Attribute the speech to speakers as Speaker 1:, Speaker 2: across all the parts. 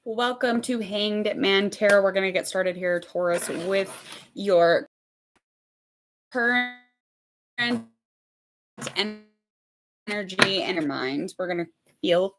Speaker 1: Welcome to Hanged Man Tarot. We're going to get started here, Taurus, with your current energy and your mind. We're going to feel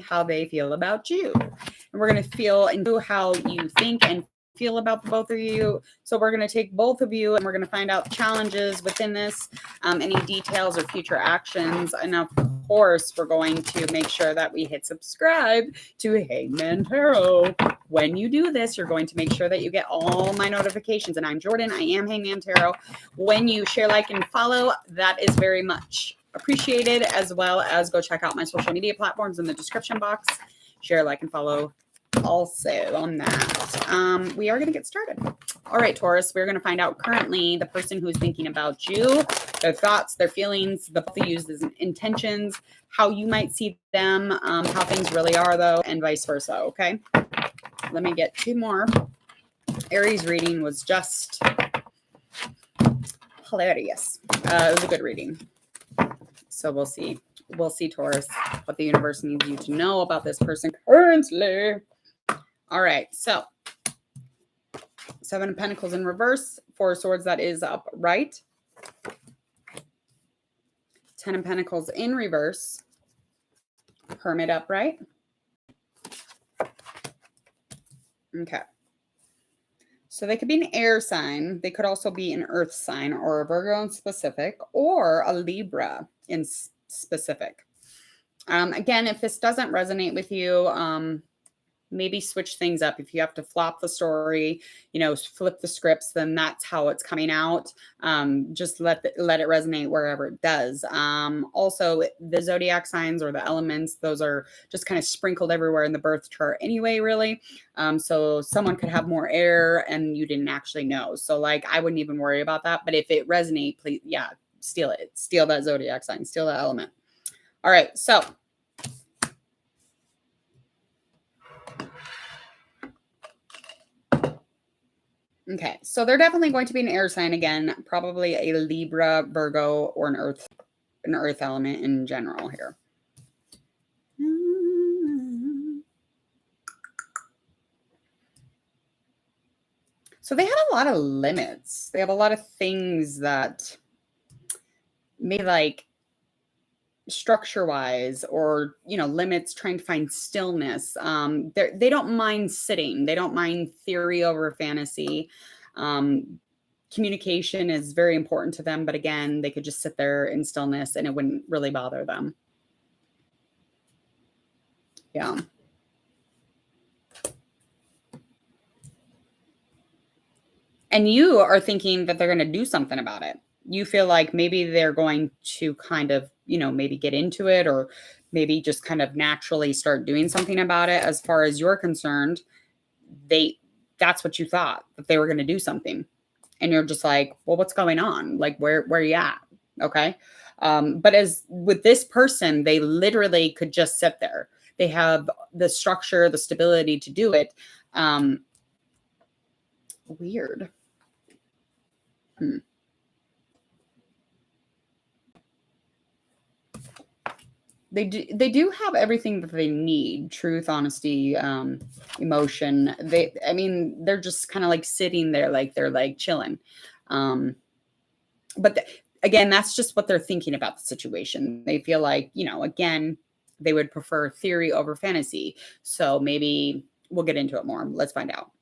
Speaker 1: how they feel about you. And we're going to feel into how you think and feel about the both of you. So we're going to take both of you and we're going to find out challenges within this, any details or future actions. And of course, we're going to make sure that we hit subscribe to Hangman Tarot. When you do this, you're going to make sure that you get all my notifications. And I'm Jordan. I am Hangman Tarot. When you share, like, and follow, that is very much appreciated, as well as go check out my social media platforms in the description box. Share, like, and follow also on that. We are going to get started. All right, Taurus, we're going to find out currently the person who's thinking about you, their thoughts, their feelings, the both of you as intentions, how you might see them, how things really are, though, and vice versa. Okay, let me get two more. Aries reading was just hilarious. It was a good reading. So we'll see. We'll see, Taurus, what the universe needs you to know about this person currently. All right, so Seven of Pentacles in reverse, Four of Swords, that is upright. 10 of Pentacles in reverse, Hermit upright. Okay. So they could be an air sign. They could also be an earth sign, or a Virgo in specific, or a Libra in specific. Again, if this doesn't resonate with you, maybe switch things up. If you have to flop the story, flip the scripts, then that's how it's coming out. Just let it resonate wherever it does. Also, the zodiac signs or the elements, those are just kind of sprinkled everywhere in the birth chart anyway, really. So someone could have more air and you didn't actually know. So I wouldn't even worry about that. But if it resonates, please, steal it. Steal that zodiac sign, steal that element. All right, so okay, so they're definitely going to be an air sign again, probably a Libra, Virgo, or an earth element in general here. So they have a lot of limits. They have a lot of things that maybe structure-wise, or limits, trying to find stillness. They don't mind sitting. They don't mind theory over fantasy. Communication is very important to them, but again, they could just sit there in stillness and it wouldn't really bother them. Yeah. And you are thinking that they're going to do something about it. You feel like maybe they're going to kind of, maybe get into it, or maybe just kind of naturally start doing something about it. As far as you're concerned, that's what you thought, that they were going to do something. And you're just like, well, what's going on? Where are you at? Okay. But as with this person, they literally could just sit there. They have the structure, the stability to do it. Weird. They do have everything that they need: truth, honesty, emotion. They're just kind of sitting there, they're chilling. But again, that's just what they're thinking about the situation. They feel again, they would prefer theory over fantasy. So maybe we'll get into it more. Let's find out.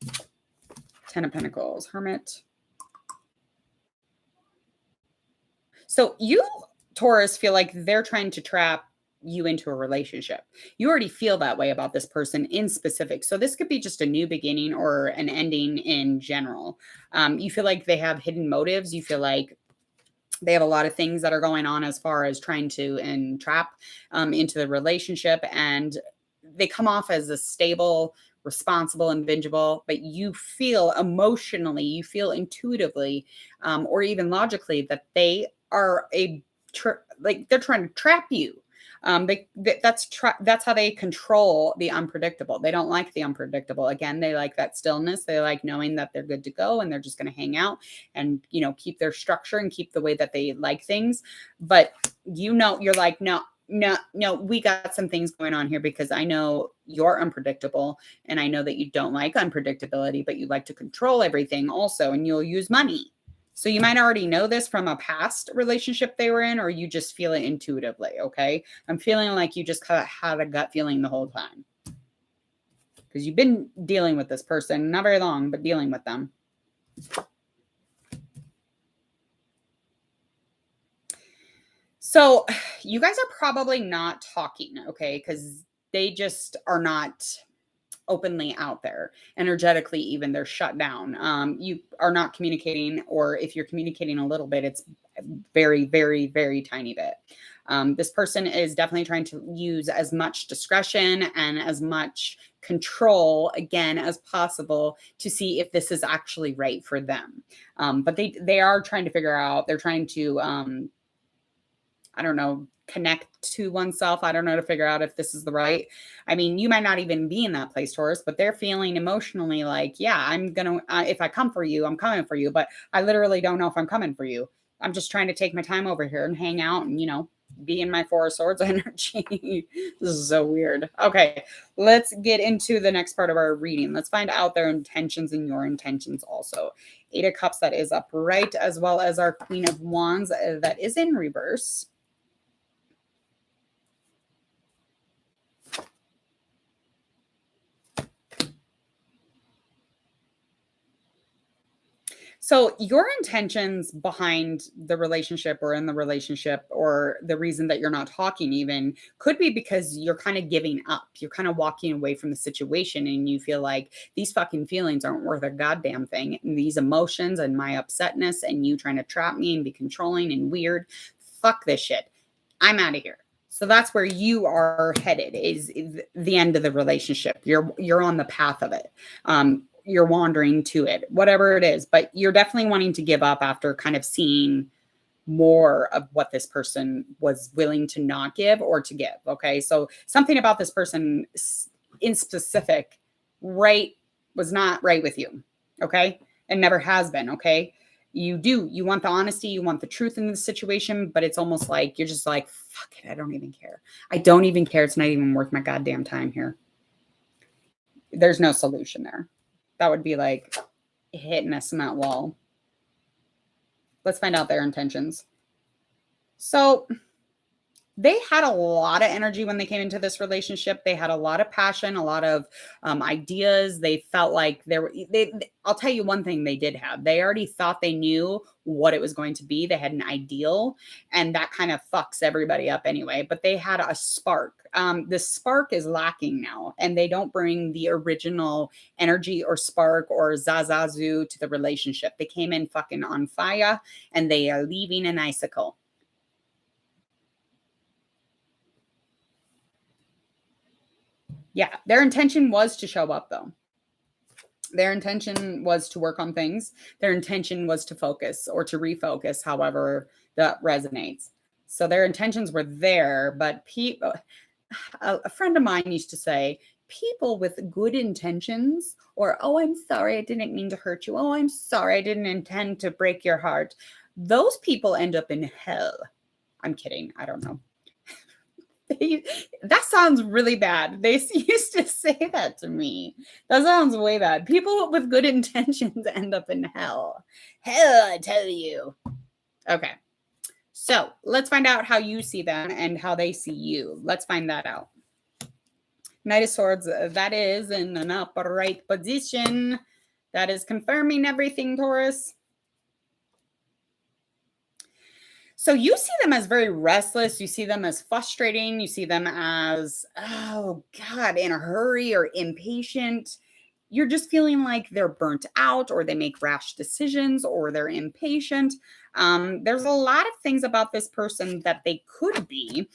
Speaker 1: 10 of Pentacles, Hermit. So you, Taurus, feel like they're trying to trap you into a relationship. You already feel that way about this person in specific. So this could be just a new beginning or an ending in general. You feel like they have hidden motives. You feel like they have a lot of things that are going on as far as trying to entrap into the relationship. And they come off as a stable, responsible individual, but you feel emotionally, you feel intuitively, or even logically, that they are they're trying to trap you. That's how they control the unpredictable. They don't like the unpredictable. Again, they like that stillness. They like knowing that they're good to go and they're just going to hang out and, keep their structure and keep the way that they like things. But you're like, no, no, we got some things going on here because I know you're unpredictable and I know that you don't like unpredictability, but you like to control everything also, and you'll use money. So you might already know this from a past relationship they were in, or you just feel it intuitively. Okay. I'm feeling like you just had a gut feeling the whole time because you've been dealing with this person, not very long, but dealing with them. So you guys are probably not talking, okay? Because they just are not openly out there. Energetically, even they're shut down. You are not communicating, or if you're communicating a little bit, it's very, very, very tiny bit. This person is definitely trying to use as much discretion and as much control again as possible to see if this is actually right for them. But they are trying to figure out. They're trying to I don't know, connect to oneself. I don't know, to figure out if this is the right. I mean, you might not even be in that place, Taurus, but they're feeling emotionally like, yeah, I'm going to, if I come for you, I'm coming for you, but I literally don't know if I'm coming for you. I'm just trying to take my time over here and hang out and, be in my Four of Swords energy. This is so weird. Okay, let's get into the next part of our reading. Let's find out their intentions and your intentions also. Eight of Cups, that is upright, as well as our Queen of Wands, that is in reverse. So, your intentions behind the relationship or in the relationship, or the reason that you're not talking even, could be because you're kind of giving up. You're kind of walking away from the situation and you feel like these fucking feelings aren't worth a goddamn thing. And these emotions and my upsetness and you trying to trap me and be controlling and weird. Fuck this shit. I'm out of here. So that's where you are headed, is the end of the relationship. You're on the path of it. You're wandering to it, whatever it is, but you're definitely wanting to give up after kind of seeing more of what this person was willing to not give or to give. Okay. So something about this person in specific, right, was not right with you. Okay. And never has been. Okay. You want the honesty, you want the truth in the situation, but it's almost like you're just like, fuck it, I don't even care. I don't even care. It's not even worth my goddamn time here. There's no solution there. That would be like hitting a cement wall. Let's find out their intentions. So they had a lot of energy when they came into this relationship. They had a lot of passion, a lot of ideas. They felt like I'll tell you one thing they did have. They already thought they knew what it was going to be. They had an ideal, and that kind of fucks everybody up anyway. But they had a spark. The spark is lacking now, and they don't bring the original energy or spark or zazazu to the relationship. They came in fucking on fire, and they are leaving an icicle. Yeah, their intention was to show up though. Their intention was to work on things. Their intention was to focus or to refocus, however that resonates. So their intentions were there, but people, a friend of mine used to say, people with good intentions, or, oh, I'm sorry, I didn't mean to hurt you. Oh, I'm sorry, I didn't intend to break your heart. Those people end up in hell. I'm kidding. I don't know. That sounds really bad. They used to say that to me. That sounds way bad. People with good intentions end up in hell. Hell, I tell you. Okay. So let's find out how you see them and how they see you. Let's find that out. Knight of Swords, that is in an upright position. That is confirming everything, Taurus. So you see them as very restless. You see them as frustrating. You see them as, oh God, in a hurry or impatient. You're just feeling like they're burnt out, or they make rash decisions, or they're impatient. There's a lot of things about this person that they could be.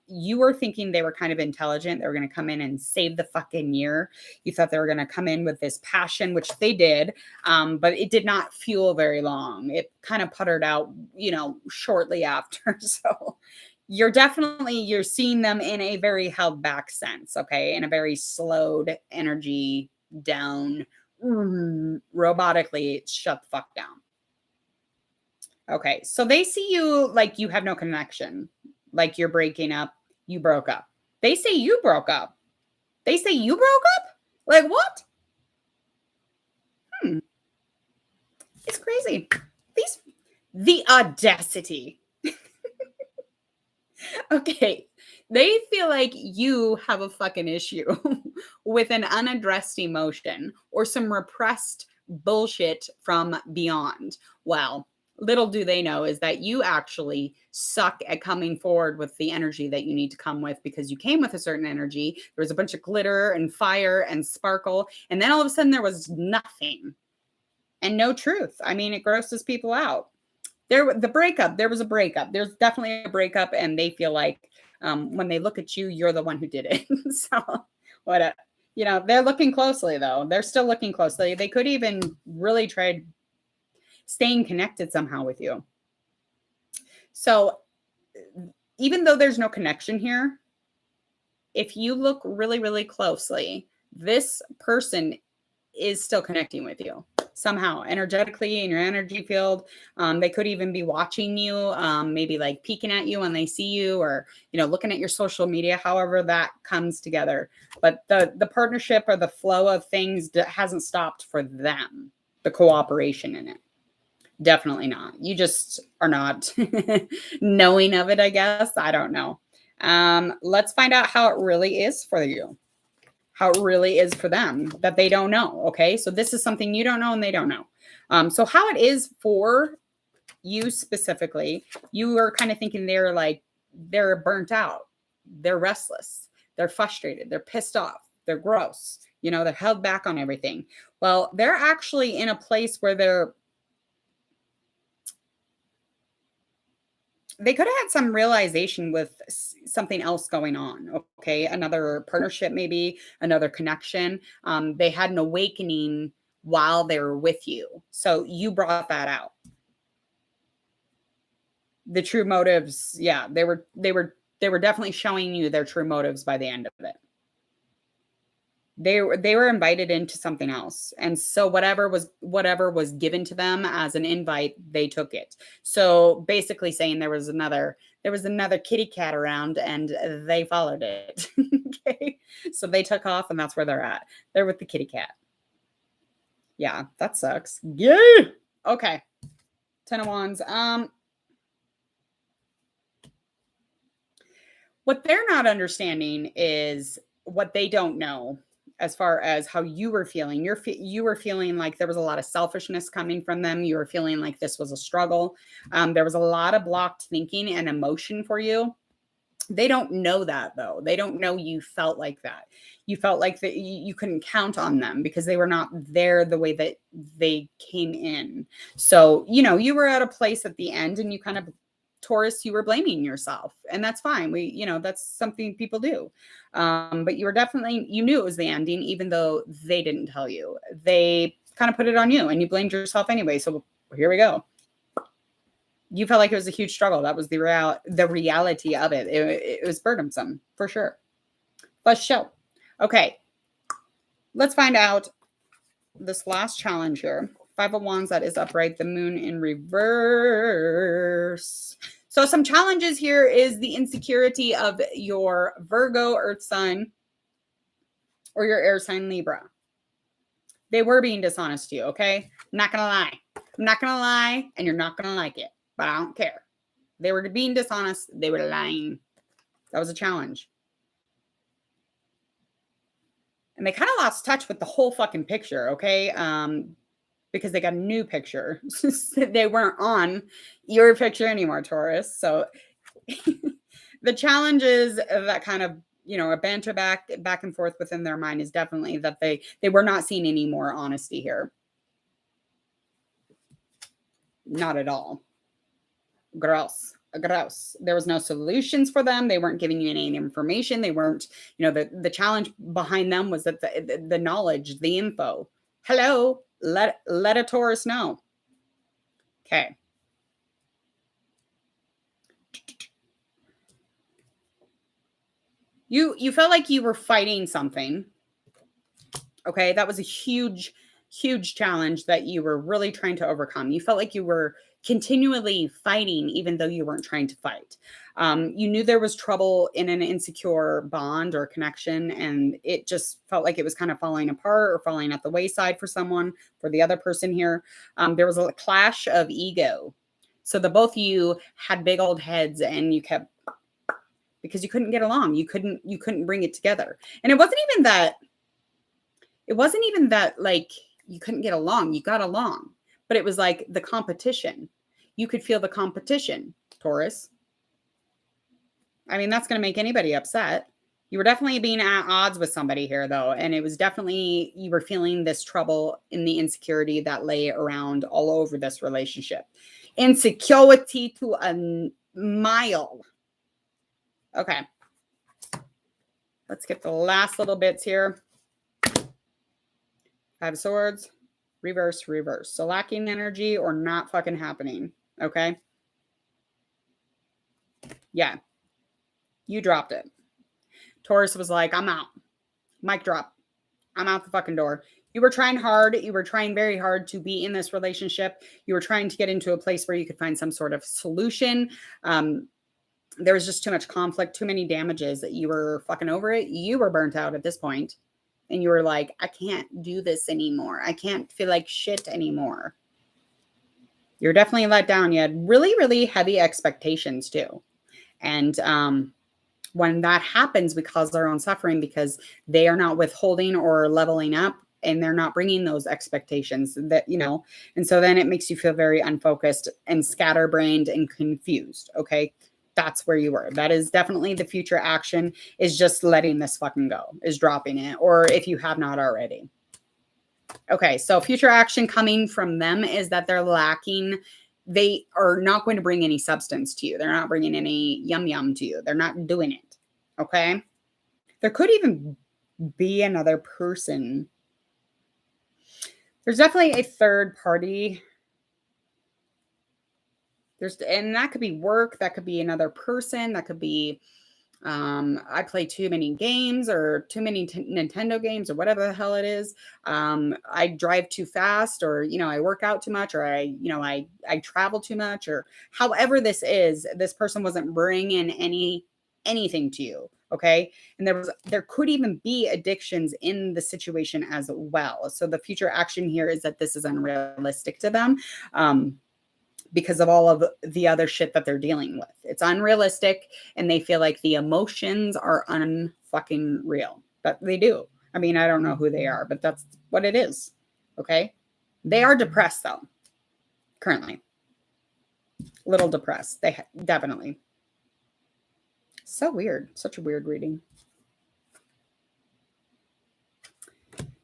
Speaker 1: You were thinking they were kind of intelligent. They were going to come in and save the fucking year. You thought they were going to come in with this passion, which they did, but it did not fuel very long. It kind of puttered out, shortly after. So you're seeing them in a very held back sense, okay, in a very slowed energy down, robotically shut the fuck down. Okay, so they see you like you have no connection, like you're breaking up, you broke up. They say you broke up. They say you broke up? Like what? It's crazy. The audacity. Okay. They feel like you have a fucking issue with an unaddressed emotion or some repressed bullshit from beyond. Well, little do they know is that you actually suck at coming forward with the energy that you need to come with because you came with a certain energy. There was a bunch of glitter and fire and sparkle. And then all of a sudden there was nothing and no truth. I mean, it grosses people out. There was a breakup. There's definitely a breakup, and they feel like when they look at you, you're the one who did it. So they're looking closely though. They're still looking closely. They could even really try staying connected somehow with you. So even though there's no connection here, if you look really, really closely, this person is still connecting with you somehow energetically in your energy field. They could even be watching you, maybe like peeking at you when they see you, or looking at your social media, however that comes together. But the partnership or the flow of things hasn't stopped for them, the cooperation in it. Definitely not. You just are not knowing of it, I guess. I don't know. Let's find out how it really is for you. How it really is for them that they don't know. Okay. So this is something you don't know and they don't know. So how it is for you specifically, you are kind of thinking they're burnt out. They're restless. They're frustrated. They're pissed off. They're gross. They're held back on everything. Well, they're actually in a place where they could have had some realization with something else going on. Okay. Another partnership, maybe another connection. They had an awakening while they were with you. So you brought that out. The true motives. Yeah. They were definitely showing you their true motives by the end of it. They were invited into something else. And so whatever was given to them as an invite, they took it. So basically saying there was another kitty cat around and they followed it. Okay. So they took off and that's where they're at. They're with the kitty cat. Yeah, that sucks. Yeah. Okay. 10 of Wands. What they're not understanding is what they don't know. As far as how you were feeling, you were feeling like there was a lot of selfishness coming from them. You were feeling like this was a struggle. There was a lot of blocked thinking and emotion for you. They don't know that though. They don't know you felt like that. You felt like that you couldn't count on them because they were not there the way that they came in. So, you were at a place at the end and you kind of Taurus, you were blaming yourself, and that's fine. That's something people do. But you knew it was the ending, even though they didn't tell you. They kind of put it on you and you blamed yourself anyway. So here we go. You felt like it was a huge struggle. That was the reality of it. It was burdensome for sure. Let's show. Okay. Let's find out this last challenge here. 5 of Wands, that is upright, the moon in reverse. So some challenges here is the insecurity of your Virgo earth sign or your air sign Libra. They were being dishonest to you, okay? I'm not going to lie. I'm not going to lie, and you're not going to like it, but I don't care. They were being dishonest. They were lying. That was a challenge. And they kind of lost touch with the whole fucking picture, okay? Because they got a new picture. They weren't on your picture anymore, Taurus. So the challenges that kind of, a banter back and forth within their mind is definitely that they were not seeing any more honesty here. Not at all. Gross. There was no solutions for them. They weren't giving you any information. They weren't, the challenge behind them was that the knowledge, the info. Hello. Let a Taurus know. Okay. You felt like you were fighting something. Okay. That was a huge challenge that you were really trying to overcome. You felt like you were continually fighting, even though you weren't trying to fight. You knew there was trouble in an insecure bond or connection, and it just felt like it was kind of falling apart or falling at the wayside for someone, for the other person here. There was a clash of ego. So the both of you had big old heads, and you kept, because you couldn't get along. You couldn't bring it together. And it wasn't even that like you couldn't get along. You got along. But it was like the competition. You could feel the competition, Taurus. I mean, that's going to make anybody upset. You were definitely being at odds with somebody here, though. And it was definitely, you were feeling this trouble in the insecurity that lay around all over this relationship. Insecurity to a mile. Okay. Let's get the last little bits here. 5 of Swords. Reverse, reverse. So lacking energy or not fucking happening. Okay. Yeah. You dropped it. Taurus was like, I'm out. Mic drop. I'm out the fucking door. You were trying hard. You were trying very hard to be in this relationship. You were trying to get into a place where you could find some sort of solution. There was just too much conflict, too many damages that you were fucking over it. You were burnt out at this point. And you were like, I can't do this anymore. I can't feel like shit anymore. You're definitely let down. You had really, really heavy expectations too. And when that happens, we cause our own suffering because they are not withholding or leveling up, and they're not bringing those expectations that, you know, and so then it makes you feel very unfocused and scatterbrained and confused. Okay. That's where you were. That is definitely the future action, is just letting this fucking go, is dropping it. Or if you have not already. Okay. So future action coming from them is that they're lacking. They are not going to bring any substance to you. They're not bringing any yum yum to you. They're not doing it. Okay. There could even be another person. There's definitely a third party. And that could be work. That could be another person. That could be, I play too many games or too many Nintendo games or whatever the hell it is. I drive too fast, or, you know, I work out too much, or I travel too much, or however this is, this person wasn't bringing anything to you. Okay. And there could even be addictions in the situation as well. So the future action here is that this is unrealistic to them. Because of all of the other shit that they're dealing with. It's unrealistic, and they feel like the emotions are unfucking real. But they do. I mean, I don't know who they are, but that's what it is. Okay? They are depressed, though. Currently. Little depressed. They definitely. So weird. Such a weird reading.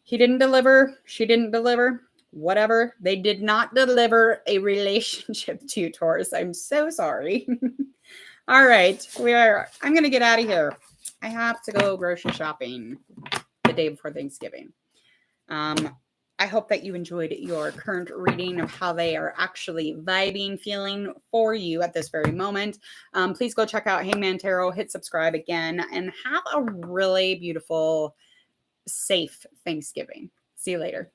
Speaker 1: He didn't deliver. She didn't deliver. Whatever. They did not deliver a relationship to you, Taurus. I'm so sorry. All right. I'm going to get out of here. I have to go grocery shopping the day before Thanksgiving. I hope that you enjoyed your current reading of how they are actually vibing, feeling for you at this very moment. Please go check out Hangman Tarot, hit subscribe again, and have a really beautiful, safe Thanksgiving. See you later.